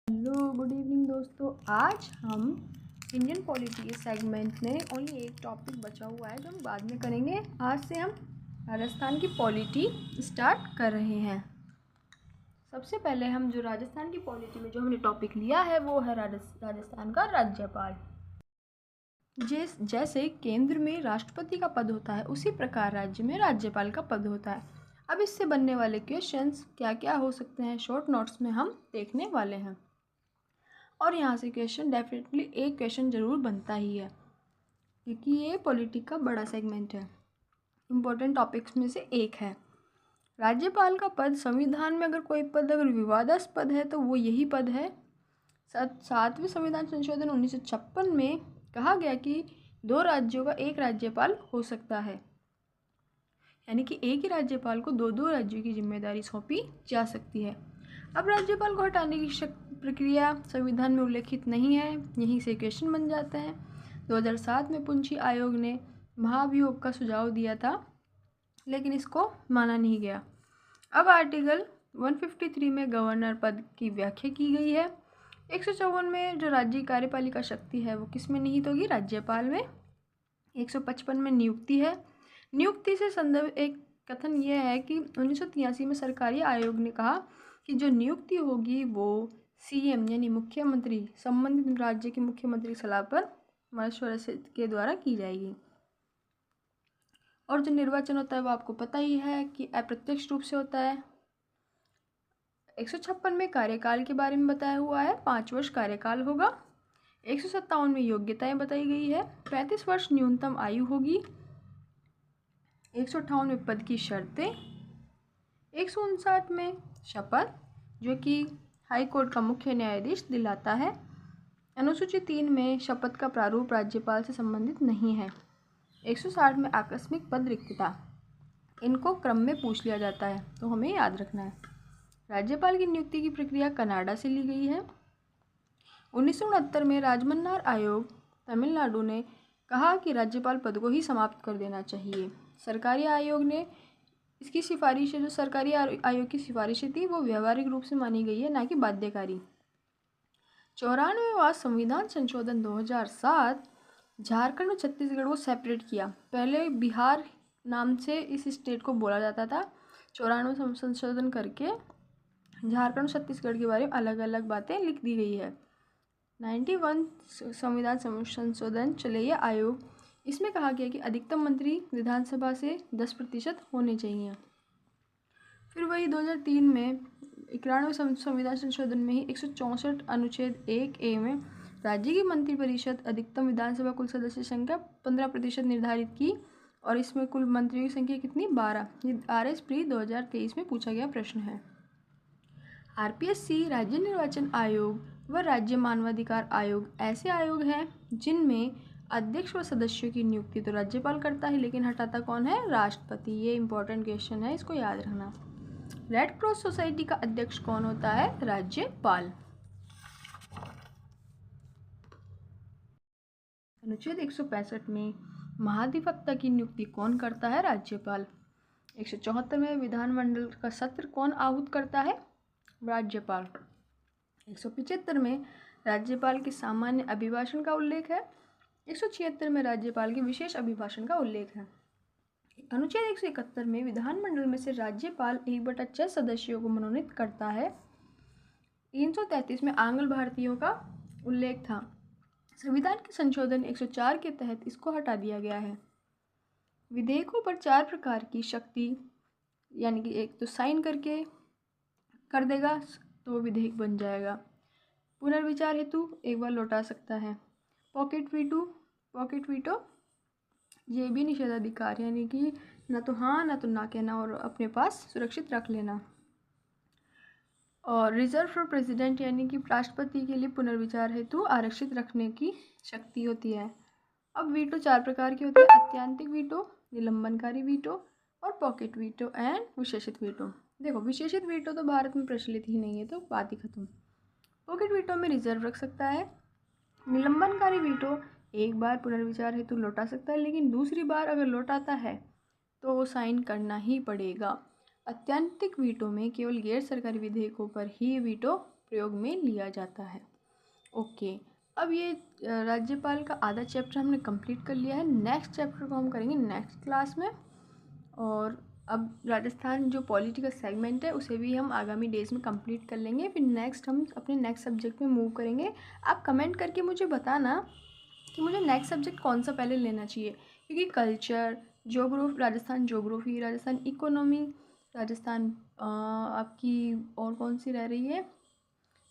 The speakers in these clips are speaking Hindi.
हेलो गुड इवनिंग दोस्तों। आज हम इंडियन पॉलिटी सेगमेंट में ओनली एक टॉपिक बचा हुआ है जो हम बाद में करेंगे। आज से हम राजस्थान की पॉलिटी स्टार्ट कर रहे हैं। सबसे पहले हम जो राजस्थान की पॉलिटी में जो हमने टॉपिक लिया है वो है राजस्थान का राज्यपाल। जैसे केंद्र में राष्ट्रपति का पद होता है उसी प्रकार राज्य में राज्यपाल का पद होता है। अब इससे बनने वाले क्वेश्चंस क्या क्या हो सकते हैं शॉर्ट नोट्स में हम देखने वाले हैं। और यहाँ से क्वेश्चन डेफिनेटली एक क्वेश्चन ज़रूर बनता ही है क्योंकि ये पॉलिटिक्स का बड़ा सेगमेंट है, इम्पोर्टेंट टॉपिक्स में से एक है। राज्यपाल का पद संविधान में अगर कोई पद अगर विवादास्पद है तो वो यही पद है। 7वें संविधान संशोधन 1956 में कहा गया कि 2 राज्यों का एक राज्यपाल हो सकता है, यानी कि एक ही राज्यपाल को 2 राज्यों की जिम्मेदारी सौंपी जा सकती है। अब राज्यपाल को हटाने की प्रक्रिया संविधान में उल्लेखित नहीं है, यहीं से क्वेश्चन बन जाते हैं। 2007 में पुंछी आयोग ने महाभियोग का सुझाव दिया था लेकिन इसको माना नहीं गया। अब आर्टिकल 153 में गवर्नर पद की व्याख्या की गई है। 154 में जो राज्य कार्यपालिका शक्ति है वो किस में निहित होगी? राज्यपाल में। 155 में नियुक्ति है। नियुक्ति से संदर्भ एक कथन यह है कि 1983 में सरकारी आयोग ने कहा कि जो नियुक्ति होगी वो सीएम यानी मुख्यमंत्री संबंधित राज्य के मुख्यमंत्री की सलाह पर मशवरे के द्वारा की जाएगी। और जो निर्वाचन होता है वो आपको पता ही है कि अप्रत्यक्ष रूप से होता है। 156 में कार्यकाल के बारे में बताया हुआ है, 5 वर्ष कार्यकाल होगा। 157 में योग्यताएं बताई गई है, 35 वर्ष न्यूनतम आयु होगी। 158 में पद की शर्तें। 159 में शपथ जो कि हाई कोर्ट का मुख्य न्यायाधीश दिलाता है। अनुसूची 3 में शपथ का प्रारूप राज्यपाल से संबंधित नहीं है। 160 में आकस्मिक पद रिक्तता, इनको क्रम में पूछ लिया जाता है तो हमें याद रखना है। राज्यपाल की नियुक्ति की प्रक्रिया कनाडा से ली गई है। 1969 में राजमन्नार आयोग तमिलनाडु ने कहा कि राज्यपाल पद को ही समाप्त कर देना चाहिए। सरकारी आयोग ने इसकी सिफारिशें, जो सरकारी आयोग की सिफारिशें थी वो व्यवहारिक रूप से मानी गई है, ना कि बाध्यकारी। 94वां संविधान संशोधन 2007 झारखंड और छत्तीसगढ़ को सेपरेट किया। पहले बिहार नाम से इस स्टेट को बोला जाता था। 94 संशोधन करके झारखंड और छत्तीसगढ़ के बारे में अलग अलग बातें लिख दी गई है। 91 संविधान संशोधन चलैया आयोग, इसमें कहा गया कि अधिकतम मंत्री विधानसभा से 10% होने चाहिए। फिर वही 2003 में 91 संविधान संशोधन में ही 164 अनुच्छेद 1A में राज्य की मंत्रिपरिषद अधिकतम विधानसभा कुल सदस्य संख्या 15% निर्धारित की और इसमें कुल मंत्रियों की संख्या कितनी? 12। ये RS प्री 2023 में पूछा गया प्रश्न है। RPSC राज्य निर्वाचन आयोग व राज्य मानवाधिकार आयोग ऐसे आयोग हैं जिनमें अध्यक्ष व सदस्यों की नियुक्ति तो राज्यपाल करता है लेकिन हटाता कौन है? राष्ट्रपति। ये इंपॉर्टेंट क्वेश्चन है, इसको याद रखना। रेड क्रॉस सोसाइटी का अध्यक्ष कौन होता है? राज्यपाल। अनुच्छेद 165 में महाधिवक्ता की नियुक्ति कौन करता है? राज्यपाल। 174 में विधानमंडल का सत्र कौन आहूत करता है? राज्यपाल। 175 में राज्यपाल के सामान्य अभिभाषण का उल्लेख है। 176 में राज्यपाल के विशेष अभिभाषण का उल्लेख है। अनुच्छेद 171 में विधानमंडल में से राज्यपाल 1/6 सदस्यों को मनोनीत करता है। 333 में आंग्ल भारतीयों का उल्लेख था। संविधान के संशोधन 104 के तहत इसको हटा दिया गया है। विधेयकों पर 4 प्रकार की शक्ति, यानी कि एक तो साइन करके कर देगा तो वो विधेयक बन जाएगा। पुनर्विचार हेतु एक बार लौटा सकता है। पॉकेट वीटो ये भी निषेधाधिकार, यानी कि ना तो हाँ ना तो ना कहना और अपने पास सुरक्षित रख लेना। और रिजर्व फॉर प्रेसिडेंट, यानी कि राष्ट्रपति के लिए पुनर्विचार हेतु आरक्षित रखने की शक्ति होती है। अब वीटो 4 प्रकार के होते हैं: अत्यंतिक वीटो, निलंबनकारी वीटो और पॉकेट वीटो एंड विशेषित वीटो। देखो, विशेषित वीटो तो भारत में प्रचलित ही नहीं है तो बात ही खत्म। पॉकेट वीटो में रिजर्व रख सकता है। निलंबनकारी वीटो एक बार पुनर्विचार हेतु लौटा सकता है लेकिन दूसरी बार अगर लौटाता है तो वो साइन करना ही पड़ेगा। अत्यंतिक वीटो में केवल गैर सरकारी विधेयकों पर ही वीटो प्रयोग में लिया जाता है। ओके, अब ये राज्यपाल का आधा चैप्टर हमने कंप्लीट कर लिया है। नेक्स्ट चैप्टर को हम करेंगे नेक्स्ट क्लास में। और अब राजस्थान जो पॉलिटिकल सेगमेंट है उसे भी हम आगामी डेज में कंप्लीट कर लेंगे। फिर नेक्स्ट हम अपने नेक्स्ट सब्जेक्ट में मूव करेंगे। आप कमेंट करके मुझे बताना कि मुझे नेक्स्ट सब्जेक्ट कौन सा पहले लेना चाहिए, क्योंकि culture, geography, Rajasthan geography, Rajasthan economy, Rajasthan आपकी और कौन सी रह रही है,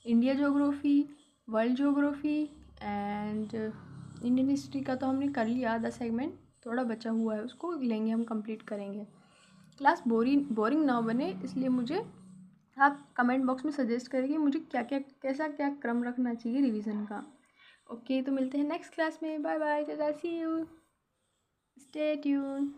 India geography, world geography and Indian history का तो हमने कर लिया आधा सेगमेंट, थोड़ा बचा हुआ है उसको लेंगे, हम कंप्लीट करेंगे। क्लास बोरिंग ना बने इसलिए मुझे आप कमेंट बॉक्स में सजेस्ट करें कि मुझे क्या क्या कैसा क्या क्रम रखना चाहिए रिवीजन का। ओके, तो मिलते हैं नेक्स्ट क्लास में। Bye bye, tata, see you, stay tune.